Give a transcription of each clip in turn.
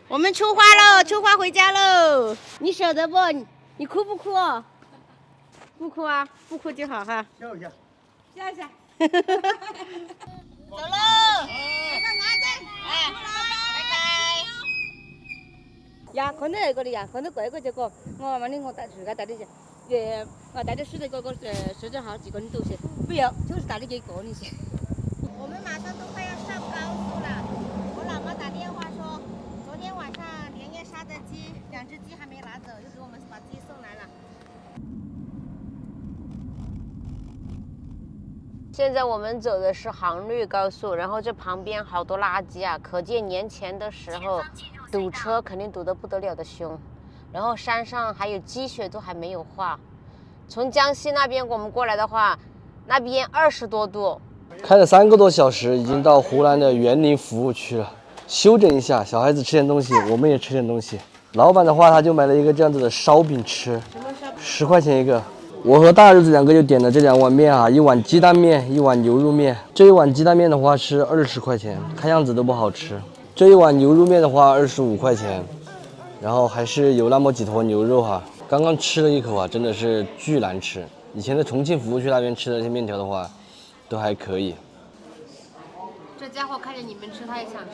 我们出发喽，出发回家喽。你舍得不？你哭不哭？不哭啊，不哭就好哈。笑一下，笑一下。走喽！拜拜，拜拜。呀，看到那个的呀，看到贵个这个，我问你我带带的我带的是那个十几号几个人都行，不要，就是带的一个你行。我们马上都快要上高速了，我老妈打电话说，昨天晚上连夜杀的鸡，2只鸡还没拿走，又给我们把鸡送来了。现在我们走的是杭绿高速，然后这旁边好多垃圾啊，可见年前的时候堵车肯定堵得不得了的凶，然后山上还有积雪都还没有化。从江西那边我们过来的话，那边20多度。开了3个多小时，已经到湖南的园林服务区了。休整一下，小孩子吃点东西，我们也吃点东西。老板的话，他就买了一个这样子的烧饼吃，10块钱一个。我和大儿子2个就点了这2碗面啊，1碗鸡蛋面，1碗牛肉面。这一碗鸡蛋面的话是20块钱，看样子都不好吃。这一碗牛肉面的话25块钱，然后还是有那么几坨牛肉哈。刚刚吃了一口啊，真的是巨难吃。以前在重庆服务区那边吃的这些面条的话，都还可以。这家伙看着你们吃，他也想吃。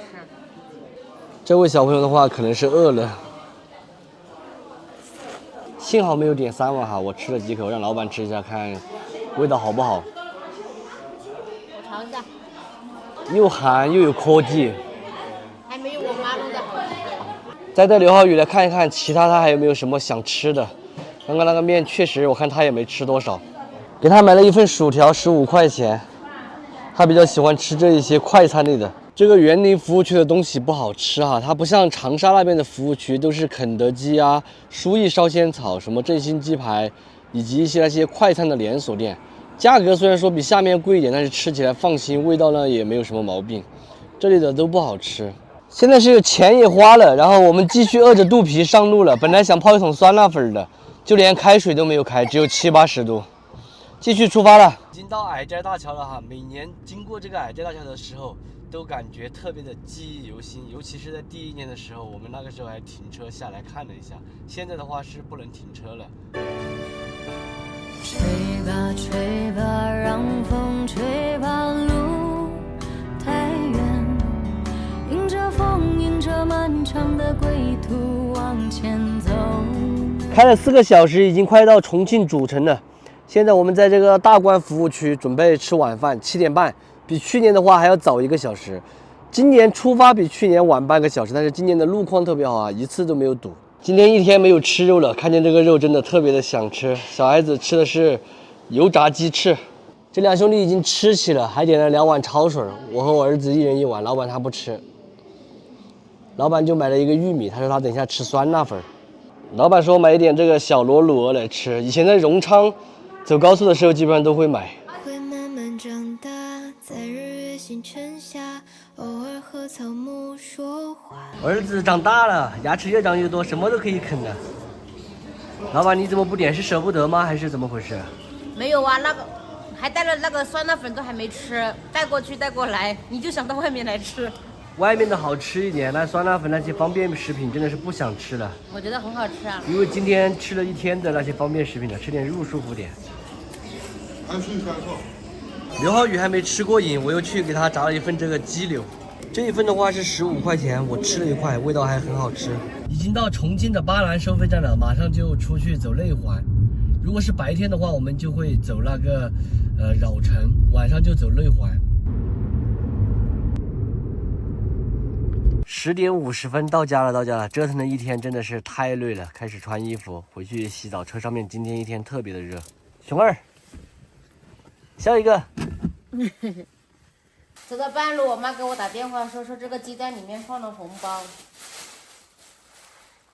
这位小朋友的话，可能是饿了。幸好没有点3碗哈，我吃了几口，让老板吃一下，看味道好不好。我尝一下，又寒又有科技，还没有我妈弄的好吃。再带刘浩宇来看一看其他他还有没有什么想吃的。刚刚那个面确实我看他也没吃多少，给他买了一份薯条15块钱，他比较喜欢吃这一些快餐类的。这个园林服务区的东西不好吃哈，它不像长沙那边的服务区都是肯德基啊、舒逸烧仙草、什么振兴鸡排，以及一些那些快餐的连锁店。价格虽然说比下面贵一点，但是吃起来放心，味道呢也没有什么毛病。这里的都不好吃。现在是钱也花了，然后我们继续饿着肚皮上路了。本来想泡一桶酸辣粉的，就连开水都没有开，只有70、80度。继续出发了，已经到矮寨大桥了哈。每年经过这个矮寨大桥的时候，都感觉特别的记忆犹新，尤其是在第1年的时候，我们那个时候还停车下来看了一下。现在的话是不能停车了。吹吧吹吧，让风吹吧，路太远，迎着风，迎着漫长的归途往前走。开了4个小时，已经快到重庆主城了。现在我们在这个大关服务区准备吃晚饭，7点半，比去年的话还要早1个小时。今年出发比去年晚半个小时，但是今年的路况特别好啊，一次都没有堵。今天一天没有吃肉了，看见这个肉真的特别的想吃。小孩子吃的是油炸鸡翅，这2兄弟已经吃起了，还点了2碗焯水，我和我儿子1人1碗，老板他不吃。老板就买了一个玉米，他说他等一下吃酸辣粉。老板说买一点这个小罗鲁鹅来吃，以前在荣昌走高速的时候基本上都会买。会慢慢长大，在日月星辰下，偶尔和草木说话。儿子长大了，牙齿越长越多，什么都可以啃了。老板你怎么不点？是舍不得吗？还是怎么回事？没有啊，那个还带了那个酸辣粉都还没吃，带过去带过来，你就想到外面来吃。外面的好吃一点，那酸辣粉那些方便食品真的是不想吃了。我觉得很好吃啊，因为今天吃了1天的那些方便食品了，吃点肉舒服点。刘浩宇还没吃过瘾，我又去给他炸了一份这个鸡柳，这一份的话是15块钱，我吃了1块，味道还很好吃。已经到重庆的巴兰收费站了，马上就出去走内环。如果是白天的话，我们就会走那个绕城，晚上就走内环。10点50分到家了，折腾了1天真的是太累了，开始穿衣服回去洗澡。车上面今天一天特别的热。熊二，笑一个。走到半路，我妈给我打电话说这个鸡蛋里面放了红包。